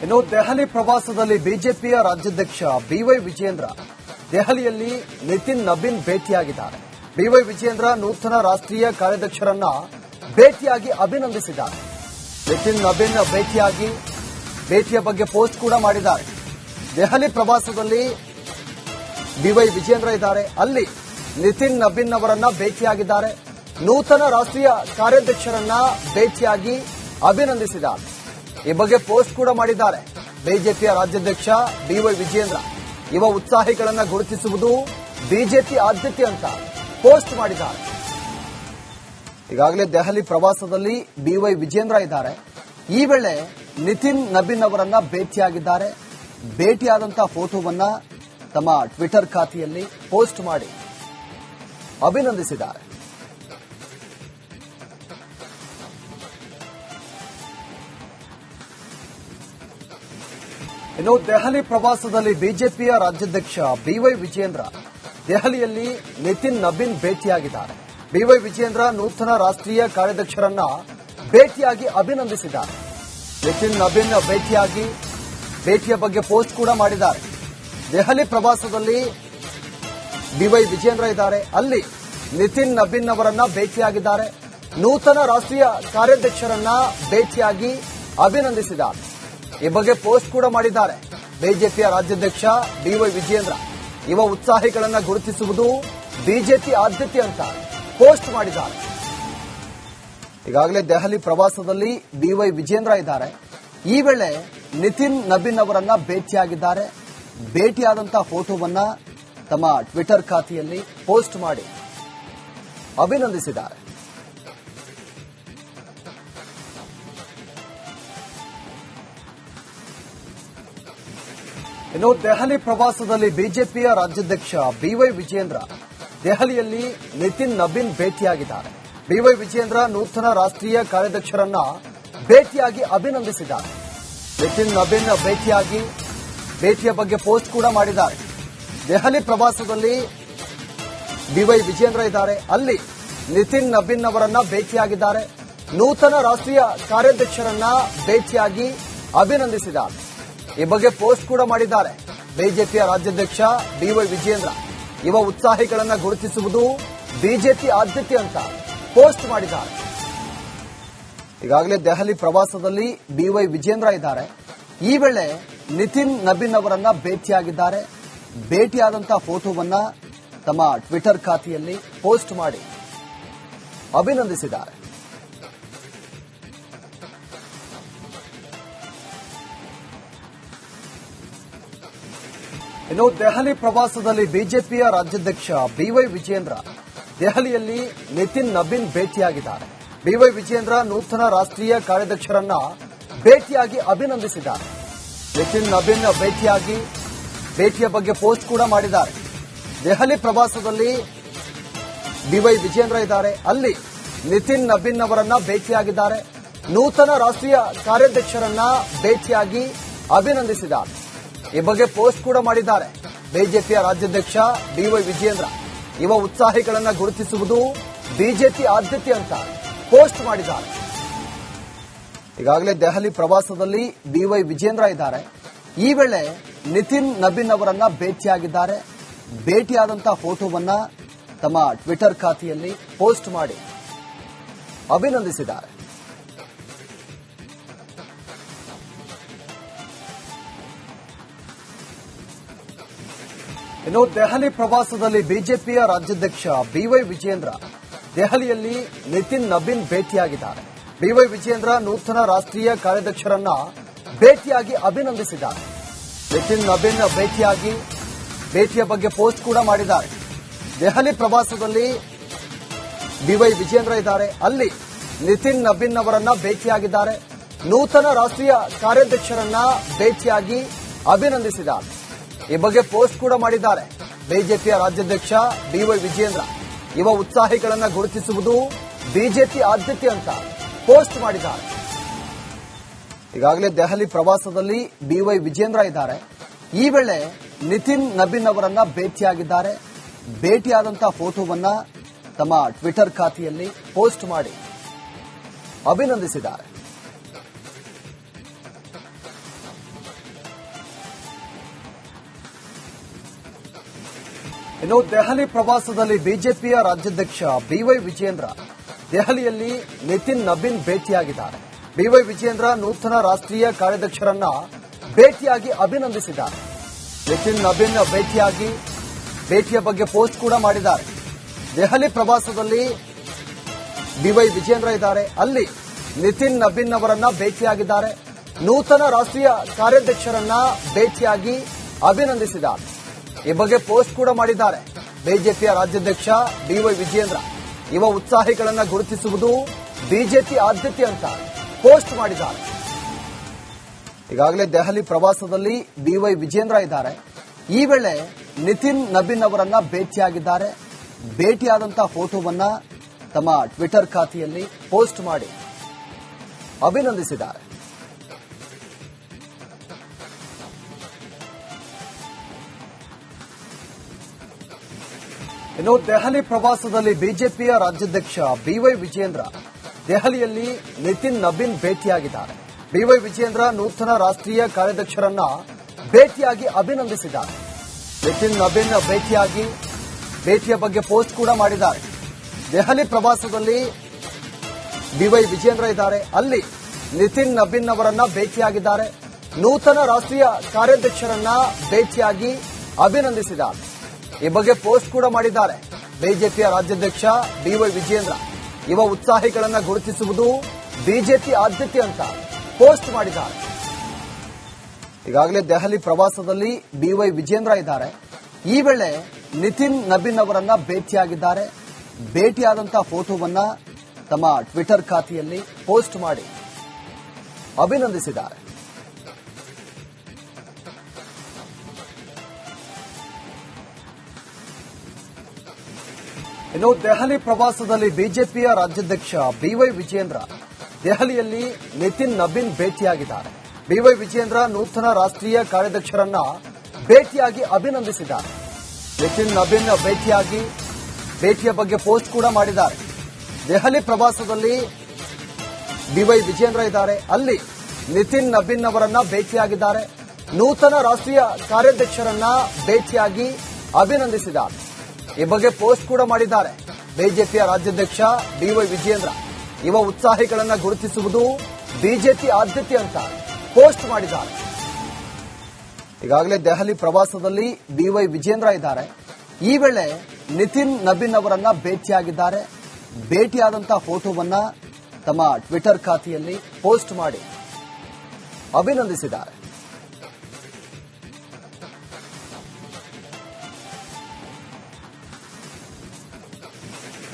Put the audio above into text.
ಇನ್ನು ದೆಹಲಿ ಪ್ರವಾಸದಲ್ಲಿ ಬಿಜೆಪಿಯ ರಾಜ್ಯಾಧ್ಯಕ್ಷ ಬಿವೈ ವಿಜಯೇಂದ್ರ ದೆಹಲಿಯಲ್ಲಿ ನಿತಿನ್ ನಬೀನ್ ಭೇಟಿಯಾಗಿದ್ದಾರೆ. ಬಿವೈ ವಿಜಯೇಂದ್ರ ನೂತನ ರಾಷ್ಟ್ರೀಯ ಕಾರ್ಯಾಧ್ಯಕ್ಷರನ್ನ ಭೇಟಿಯಾಗಿ ಅಭಿನಂದಿಸಿದ್ದಾರೆ. ನಿತಿನ್ ನಬೀನ್ ಭೇಟಿಯ ಬಗ್ಗೆ ಪೋಸ್ಟ್ ಕೂಡ ಮಾಡಿದ್ದಾರೆ. ದೆಹಲಿ ಪ್ರವಾಸದಲ್ಲಿ ಬಿವೈ ವಿಜಯೇಂದ್ರ ಇದ್ದಾರೆ, ಅಲ್ಲಿ ನಿತಿನ್ ನಬೀನ್ ಅವರನ್ನ ಭೇಟಿಯಾಗಿದ್ದಾರೆ. ನೂತನ ರಾಷ್ಟ್ರೀಯ ಕಾರ್ಯಾಧ್ಯಕ್ಷರನ್ನ ಭೇಟಿಯಾಗಿ ಅಭಿನಂದಿಸಿದ್ದಾರೆ. ಈ ಬಗ್ಗೆ ಪೋಸ್ಟ್ ಕೂಡ ಮಾಡಿದ್ದಾರೆ. ಬಿಜೆಪಿಯ ರಾಜ್ಯಾಧ್ಯಕ್ಷ ಬಿವೈ ವಿಜಯೇಂದ್ರ ಯುವ ಉತ್ಸಾಹಿಗಳನ್ನ ಗುರುತಿಸುವುದು ಬಿಜೆಪಿ ಆದ್ಯತೆ ಅಂತ ಪೋಸ್ಟ್ ಮಾಡಿದ್ದಾರೆ. ಈಗಾಗಲೇ ದೆಹಲಿ ಪ್ರವಾಸದಲ್ಲಿ ಬಿವೈ ವಿಜಯೇಂದ್ರ ಇದ್ದಾರೆ. ಈ ವೇಳೆ ನಿತಿನ್ ನಬೀನ್ ಅವರನ್ನ ಭೇಟಿಯಾಗಿದ್ದಾರೆ. ಭೇಟಿಯಾದಂತಹ ಫೋಟೋವನ್ನ ತಮ್ಮ ಟ್ವಿಟರ್ ಖಾತೆಯಲ್ಲಿ ಪೋಸ್ಟ್ ಮಾಡಿ ಅಭಿನಂದಿಸಿದ್ದಾರೆ. ಇನ್ನು ದೆಹಲಿ ಪ್ರವಾಸದಲ್ಲಿ ಬಿಜೆಪಿಯ ರಾಜ್ಯಾಧ್ಯಕ್ಷ ಬಿವೈ ವಿಜಯೇಂದ್ರ ದೆಹಲಿಯಲ್ಲಿ ನಿತಿನ್ ನಬೀನ್ ಭೇಟಿಯಾಗಿದ್ದಾರೆ. ಬಿವೈ ವಿಜಯೇಂದ್ರ ನೂತನ ರಾಷ್ಟ್ರೀಯ ಕಾರ್ಯಾಧ್ಯಕ್ಷರನ್ನ ಭೇಟಿಯಾಗಿ ಅಭಿನಂದಿಸಿದ್ದಾರೆ. ನಿತಿನ್ ನಬೀನ್ ಭೇಟಿಯ ಬಗ್ಗೆ ಪೋಸ್ಟ್ ಕೂಡ ಮಾಡಿದ್ದಾರೆ. ದೆಹಲಿ ಪ್ರವಾಸದಲ್ಲಿ ಬಿವೈ ವಿಜಯೇಂದ್ರ ಇದ್ದಾರೆ, ಅಲ್ಲಿ ನಿತಿನ್ ನಬೀನ್ ಅವರನ್ನ ಭೇಟಿಯಾಗಿದ್ದಾರೆ. ನೂತನ ರಾಷ್ಟ್ರೀಯ ಕಾರ್ಯಾಧ್ಯಕ್ಷರನ್ನ ಭೇಟಿಯಾಗಿ ಅಭಿನಂದಿಸಿದ್ದಾರೆ. ಈ ಬಗ್ಗೆ ಪೋಸ್ಟ್ ಕೂಡ ಮಾಡಿದ್ದಾರೆ. ಬಿಜೆಪಿಯ ರಾಜ್ಯಾಧ್ಯಕ್ಷ ಬಿವೈ ವಿಜಯೇಂದ್ರ ಯುವ ಉತ್ಸಾಹಿಗಳನ್ನ ಗುರುತಿಸುವುದು ಬಿಜೆಪಿ ಆದ್ಯತೆ ಅಂತ ಪೋಸ್ಟ್ ಮಾಡಿದ್ದಾರೆ. ಈಗಾಗಲೇ ದೆಹಲಿ ಪ್ರವಾಸದಲ್ಲಿ ಬಿವೈ ವಿಜಯೇಂದ್ರ ಇದ್ದಾರೆ. ಈ ವೇಳೆ ನಿತಿನ್ ನಬೀನ್ ಅವರನ್ನ ಭೇಟಿಯಾಗಿದ್ದಾರೆ. ಭೇಟಿಯಾದಂತಹ ಫೋಟೋವನ್ನ ತಮ್ಮ ಟ್ವಿಟರ್ ಖಾತೆಯಲ್ಲಿ ಪೋಸ್ಟ್ ಮಾಡಿ ಅಭಿನಂದಿಸಿದ್ದಾರೆ. ಇನ್ನು ದೆಹಲಿ ಪ್ರವಾಸದಲ್ಲಿ ಬಿಜೆಪಿಯ ರಾಜ್ಯಾಧ್ಯಕ್ಷ ಬಿವೈ ವಿಜಯೇಂದ್ರ ದೆಹಲಿಯಲ್ಲಿ ನಿತಿನ್ ನಬೀನ್ ಭೇಟಿಯಾಗಿದ್ದಾರೆ. ಬಿವೈ ವಿಜಯೇಂದ್ರ ನೂತನ ರಾಷ್ಟ್ರೀಯ ಕಾರ್ಯಾಧ್ಯಕ್ಷರನ್ನ ಭೇಟಿಯಾಗಿ ಅಭಿನಂದಿಸಿದ್ದಾರೆ. ನಿತಿನ್ ನಬೀನ್ ಭೇಟಿಯ ಬಗ್ಗೆ ಪೋಸ್ಟ್ ಕೂಡ ಮಾಡಿದ್ದಾರೆ. ದೆಹಲಿ ಪ್ರವಾಸದಲ್ಲಿ ಬಿವೈ ವಿಜಯೇಂದ್ರ ಇದ್ದಾರೆ, ಅಲ್ಲಿ ನಿತಿನ್ ನಬೀನ್ ಅವರನ್ನ ಭೇಟಿಯಾಗಿದ್ದಾರೆ. ನೂತನ ರಾಷ್ಟ್ರೀಯ ಕಾರ್ಯಾಧ್ಯಕ್ಷರನ್ನ ಭೇಟಿಯಾಗಿ ಅಭಿನಂದಿಸಿದ್ದಾರೆ. ಈ ಬಗ್ಗೆ ಪೋಸ್ಟ್ ಕೂಡ ಮಾಡಿದ್ದಾರೆ. ಬಿಜೆಪಿಯ ರಾಜ್ಯಾಧ್ಯಕ್ಷ ಬಿವೈ ವಿಜಯೇಂದ್ರ ಯುವ ಉತ್ಸಾಹಿಗಳನ್ನ ಗುರುತಿಸುವುದು ಬಿಜೆಪಿ ಆದ್ಯತೆ ಅಂತ ಪೋಸ್ಟ್ ಮಾಡಿದ್ದಾರೆ. ಈಗಾಗಲೇ ದೆಹಲಿ ಪ್ರವಾಸದಲ್ಲಿ ಬಿವೈ ವಿಜಯೇಂದ್ರ ಇದ್ದಾರೆ. ಈ ವೇಳೆ ನಿತಿನ್ ನಬೀನ್ ಅವರನ್ನ ಭೇಟಿಯಾಗಿದ್ದಾರೆ. ಭೇಟಿಯಾದಂತಹ ಫೋಟೋವನ್ನ ತಮ್ಮ ಟ್ವಿಟರ್ ಖಾತೆಯಲ್ಲಿ ಪೋಸ್ಟ್ ಮಾಡಿ ಅಭಿನಂದಿಸಿದ್ದಾರೆ. ಇನ್ನು ದೆಹಲಿ ಪ್ರವಾಸದಲ್ಲಿ ಬಿಜೆಪಿಯ ರಾಜ್ಯಾಧ್ಯಕ್ಷ ಬಿವೈ ವಿಜಯೇಂದ್ರ ದೆಹಲಿಯಲ್ಲಿ ನಿತಿನ್ ನಬೀನ್ ಭೇಟಿಯಾಗಿದ್ದಾರೆ. ಬಿವೈ ವಿಜಯೇಂದ್ರ ನೂತನ ರಾಷ್ಟ್ರೀಯ ಕಾರ್ಯಾಧ್ಯಕ್ಷರನ್ನ ಭೇಟಿಯಾಗಿ ಅಭಿನಂದಿಸಿದ್ದಾರೆ. ನಿತಿನ್ ನಬೀನ್ ಭೇಟಿಯ ಬಗ್ಗೆ ಪೋಸ್ಟ್ ಕೂಡ ಮಾಡಿದ್ದಾರೆ. ದೆಹಲಿ ಪ್ರವಾಸದಲ್ಲಿ ಬಿವೈ ವಿಜಯೇಂದ್ರ ಇದ್ದಾರೆ, ಅಲ್ಲಿ ನಿತಿನ್ ನಬೀನ್ ಅವರನ್ನ ಭೇಟಿಯಾಗಿದ್ದಾರೆ. ನೂತನ ರಾಷ್ಟ್ರೀಯ ಕಾರ್ಯಾಧ್ಯಕ್ಷರನ್ನ ಭೇಟಿಯಾಗಿ ಅಭಿನಂದಿಸಿದ್ದಾರೆ. ಈ ಬಗ್ಗೆ ಪೋಸ್ಟ್ ಕೂಡ ಮಾಡಿದ್ದಾರೆ. ಬಿಜೆಪಿಯ ರಾಜ್ಯಾಧ್ಯಕ್ಷ ಬಿವೈ ವಿಜಯೇಂದ್ರ ಯುವ ಉತ್ಸಾಹಿಗಳನ್ನ ಗುರುತಿಸುವುದು ಬಿಜೆಪಿ ಆದ್ಯತೆ ಅಂತ ಪೋಸ್ಟ್ ಮಾಡಿದ್ದಾರೆ. ಈಗಾಗಲೇ ದೆಹಲಿ ಪ್ರವಾಸದಲ್ಲಿ ಬಿವೈ ವಿಜಯೇಂದ್ರ ಇದ್ದಾರೆ. ಈ ವೇಳೆ ನಿತಿನ್ ನಬೀನ್ ಅವರನ್ನ ಭೇಟಿಯಾಗಿದ್ದಾರೆ. ಭೇಟಿಯಾದಂತಹ ಫೋಟೋವನ್ನ ತಮ್ಮ ಟ್ವಿಟರ್ ಖಾತೆಯಲ್ಲಿ ಪೋಸ್ಟ್ ಮಾಡಿ ಅಭಿನಂದಿಸಿದ್ದಾರೆ. ಇನ್ನು ದೆಹಲಿ ಪ್ರವಾಸದಲ್ಲಿ ಬಿಜೆಪಿಯ ರಾಜ್ಯಾಧ್ಯಕ್ಷ ಬಿವೈ ವಿಜಯೇಂದ್ರ ದೆಹಲಿಯಲ್ಲಿ ನಿತಿನ್ ನಬೀನ್ ಭೇಟಿಯಾಗಿದ್ದಾರೆ. ಬಿವೈ ವಿಜಯೇಂದ್ರ ನೂತನ ರಾಷ್ಟ್ರೀಯ ಕಾರ್ಯಾಧ್ಯಕ್ಷರನ್ನ ಭೇಟಿಯಾಗಿ ಅಭಿನಂದಿಸಿದ್ದಾರೆ. ನಿತಿನ್ ನಬೀನ್ ಭೇಟಿಯ ಬಗ್ಗೆ ಪೋಸ್ಟ್ ಕೂಡ ಮಾಡಿದ್ದಾರೆ. ದೆಹಲಿ ಪ್ರವಾಸದಲ್ಲಿ ಬಿವೈ ವಿಜಯೇಂದ್ರ ಇದ್ದಾರೆ, ಅಲ್ಲಿ ನಿತಿನ್ ನಬೀನ್ ಅವರನ್ನ ಭೇಟಿಯಾಗಿದ್ದಾರೆ. ನೂತನ ರಾಷ್ಟ್ರೀಯ ಕಾರ್ಯಾಧ್ಯಕ್ಷರನ್ನ ಭೇಟಿಯಾಗಿ ಅಭಿನಂದಿಸಿದ್ದಾರೆ. ಈ ಬಗ್ಗೆ ಪೋಸ್ಟ್ ಕೂಡ ಮಾಡಿದ್ದಾರೆ. ಬಿಜೆಪಿಯ ರಾಜ್ಯಾಧ್ಯಕ್ಷ ಬಿವೈ ವಿಜಯೇಂದ್ರ ಯುವ ಉತ್ಸಾಹಿಗಳನ್ನ ಗುರುತಿಸುವುದು ಬಿಜೆಪಿ ಆದ್ಯತೆ ಅಂತ ಪೋಸ್ಟ್ ಮಾಡಿದ್ದಾರೆ. ಈಗಾಗಲೇ ದೆಹಲಿ ಪ್ರವಾಸದಲ್ಲಿ ಬಿವೈ ವಿಜಯೇಂದ್ರ ಇದ್ದಾರೆ. ಈ ವೇಳೆ ನಿತಿನ್ ನಬೀನ್ ಅವರನ್ನ ಭೇಟಿಯಾಗಿದ್ದಾರೆ. ಭೇಟಿಯಾದಂತಹ ಫೋಟೋವನ್ನ ತಮ್ಮ ಟ್ವಿಟರ್ ಖಾತೆಯಲ್ಲಿ ಪೋಸ್ಟ್ ಮಾಡಿ ಅಭಿನಂದಿಸಿದ್ದಾರೆ. ಇನ್ನು ದೆಹಲಿ ಪ್ರವಾಸದಲ್ಲಿ ಬಿಜೆಪಿಯ ರಾಜ್ಯಾಧ್ಯಕ್ಷ ಬಿವೈ ವಿಜೇಂದ್ರ ದೆಹಲಿಯಲ್ಲಿ ನಿತಿನ್ ನಬೀನ್ ಭೇಟಿಯಾಗಿದ್ದಾರೆ. ಬಿವೈ ವಿಜೇಂದ್ರ ನೂತನ ರಾಷ್ಟ್ರೀಯ ಕಾರ್ಯಾಧ್ಯಕ್ಷರನ್ನ ಭೇಟಿಯಾಗಿ ಅಭಿನಂದಿಸಿದ್ದಾರೆ. ನಿತಿನ್ ನಬೀನ್ ಭೇಟಿಯ ಬಗ್ಗೆ ಪೋಸ್ಟ್ ಕೂಡ ಮಾಡಿದ್ದಾರೆ. ದೆಹಲಿ ಪ್ರವಾಸದಲ್ಲಿ ಬಿವೈ ವಿಜೇಂದ್ರ ಇದ್ದಾರೆ, ಅಲ್ಲಿ ನಿತಿನ್ ನಬೀನ್ ಅವರನ್ನ ಭೇಟಿಯಾಗಿದ್ದಾರೆ. ನೂತನ ರಾಷ್ಟ್ರೀಯ ಕಾರ್ಯಾಧ್ಯಕ್ಷರನ್ನ ಭೇಟಿಯಾಗಿ ಅಭಿನಂದಿಸಿದ್ದಾರೆ. ಈ ಬಗ್ಗೆ ಪೋಸ್ಟ್ ಕೂಡ ಮಾಡಿದ್ದಾರೆ. ಬಿಜೆಪಿಯ ರಾಜ್ಯಾಧ್ಯಕ್ಷ ಬಿವೈ ವಿಜೇಂದ್ರ ಯುವ ಉತ್ಸಾಹಿಗಳನ್ನ ಗುರುತಿಸುವುದು ಬಿಜೆಪಿ ಆದ್ಯತೆ ಅಂತ ಪೋಸ್ಟ್ ಮಾಡಿದ್ದಾರೆ. ಈಗಾಗಲೇ ದೆಹಲಿ ಪ್ರವಾಸದಲ್ಲಿ ಬಿವೈ ವಿಜೇಂದ್ರ ಇದ್ದಾರೆ. ಈ ವೇಳೆ ನಿತಿನ್ ನಬೀನ್ ಅವರನ್ನ ಭೇಟಿಯಾಗಿದ್ದಾರೆ. ಭೇಟಿಯಾದಂತಹ ಫೋಟೋವನ್ನ ತಮ್ಮ ಟ್ವಿಟರ್ ಖಾತೆಯಲ್ಲಿ ಪೋಸ್ಟ್ ಮಾಡಿ ಅಭಿನಂದಿಸಿದ್ದಾರೆ. ಇನ್ನು ದೆಹಲಿ ಪ್ರವಾಸದಲ್ಲಿ ಬಿಜೆಪಿಯ ರಾಜ್ಯಾಧ್ಯಕ್ಷ ಬಿವೈ ವಿಜೇಂದ್ರ ದೆಹಲಿಯಲ್ಲಿ ನಿತಿನ್ ನಬೀನ್ ಭೇಟಿಯಾಗಿದ್ದಾರೆ. ಬಿವೈ ವಿಜೇಂದ್ರ ನೂತನ ರಾಷ್ಟ್ರೀಯ ಕಾರ್ಯಾಧ್ಯಕ್ಷರನ್ನ ಭೇಟಿಯಾಗಿ ಅಭಿನಂದಿಸಿದ್ದಾರೆ. ನಿತಿನ್ ನಬೀನ್ ಭೇಟಿಯ ಬಗ್ಗೆ ಪೋಸ್ಟ್ ಕೂಡ ಮಾಡಿದ್ದಾರೆ. ದೆಹಲಿ ಪ್ರವಾಸದಲ್ಲಿ ಬಿವೈ ವಿಜೇಂದ್ರ ಇದ್ದಾರೆ, ಅಲ್ಲಿ ನಿತಿನ್ ನಬೀನ್ ಅವರನ್ನ ಭೇಟಿಯಾಗಿದ್ದಾರೆ. ನೂತನ ರಾಷ್ಟ್ರೀಯ ಕಾರ್ಯಾಧ್ಯಕ್ಷರನ್ನ ಭೇಟಿಯಾಗಿ ಅಭಿನಂದಿಸಿದ್ದಾರೆ. ಈ ಬಗ್ಗೆ ಪೋಸ್ಟ್ ಕೂಡ ಮಾಡಿದ್ದಾರೆ. ಬಿಜೆಪಿಯ ರಾಜ್ಯಾಧ್ಯಕ್ಷ ಬಿವೈ ವಿಜೇಂದ್ರ ಯುವ ಉತ್ಸಾಹಿಗಳನ್ನ ಗುರುತಿಸುವುದು ಬಿಜೆಪಿ ಆದ್ಯತೆ ಅಂತ ಪೋಸ್ಟ್ ಮಾಡಿದ್ದಾರೆ. ಈಗಾಗಲೇ ದೆಹಲಿ ಪ್ರವಾಸದಲ್ಲಿ ಬಿವೈ ವಿಜೇಂದ್ರ ಇದ್ದಾರೆ. ಈ ವೇಳೆ ನಿತಿನ್ ನಬೀನ್ ಅವರನ್ನ ಭೇಟಿಯಾಗಿದ್ದಾರೆ. ಭೇಟಿಯಾದಂತಹ ಫೋಟೋವನ್ನ ತಮ್ಮ ಟ್ವಿಟರ್ ಖಾತೆಯಲ್ಲಿ ಪೋಸ್ಟ್ ಮಾಡಿ ಅಭಿನಂದಿಸಿದ್ದಾರೆ. ಇನ್ನು ದೆಹಲಿ ಪ್ರವಾಸದಲ್ಲಿ ಬಿಜೆಪಿಯ ರಾಜ್ಯಾಧ್ಯಕ್ಷ ಬಿವೈ ವಿಜೇಂದ್ರ ದೆಹಲಿಯಲ್ಲಿ ನಿತಿನ್ ನಬೀನ್ ಭೇಟಿಯಾಗಿದ್ದಾರೆ. ಬಿವೈ ವಿಜೇಂದ್ರ ನೂತನ ರಾಷ್ಟ್ರೀಯ ಕಾರ್ಯಾಧ್ಯಕ್ಷರನ್ನ ಭೇಟಿಯಾಗಿ ಅಭಿನಂದಿಸಿದ್ದಾರೆ. ನಿತಿನ್ ನಬೀನ್ ಭೇಟಿಯ ಬಗ್ಗೆ ಪೋಸ್ಟ್ ಕೂಡ ಮಾಡಿದ್ದಾರೆ. ದೆಹಲಿ ಪ್ರವಾಸದಲ್ಲಿ ಬಿವೈ ವಿಜೇಂದ್ರ ಇದ್ದಾರೆ, ಅಲ್ಲಿ ನಿತಿನ್ ನಬೀನ್ ಅವರನ್ನ ಭೇಟಿಯಾಗಿದ್ದಾರೆ. ನೂತನ ರಾಷ್ಟ್ರೀಯ ಕಾರ್ಯಾಧ್ಯಕ್ಷರನ್ನ ಭೇಟಿಯಾಗಿ ಅಭಿನಂದಿಸಿದ್ದಾರೆ. ಈ ಬಗ್ಗೆ ಪೋಸ್ಟ್ ಕೂಡ ಮಾಡಿದ್ದಾರೆ. ಬಿಜೆಪಿಯ ರಾಜ್ಯಾಧ್ಯಕ್ಷ ಬಿವೈ ವಿಜೇಂದ್ರ ಯುವ ಉತ್ಸಾಹಿಗಳನ್ನ ಗುರುತಿಸುವುದು ಬಿಜೆಪಿ ಆದ್ಯತೆ ಅಂತ ಪೋಸ್ಟ್ ಮಾಡಿದ್ದಾರೆ. ಈಗಾಗಲೇ ದೆಹಲಿ ಪ್ರವಾಸದಲ್ಲಿ ಬಿವೈ ವಿಜೇಂದ್ರ ಇದ್ದಾರೆ. ಈ ವೇಳೆ ನಿತಿನ್ ನಬೀನ್ ಅವರನ್ನ ಭೇಟಿಯಾಗಿದ್ದಾರೆ. ಭೇಟಿಯಾದಂತಹ ಫೋಟೋವನ್ನ ತಮ್ಮ ಟ್ವಿಟರ್ ಖಾತೆಯಲ್ಲಿ ಪೋಸ್ಟ್ ಮಾಡಿ ಅಭಿನಂದಿಸಿದ್ದಾರೆ.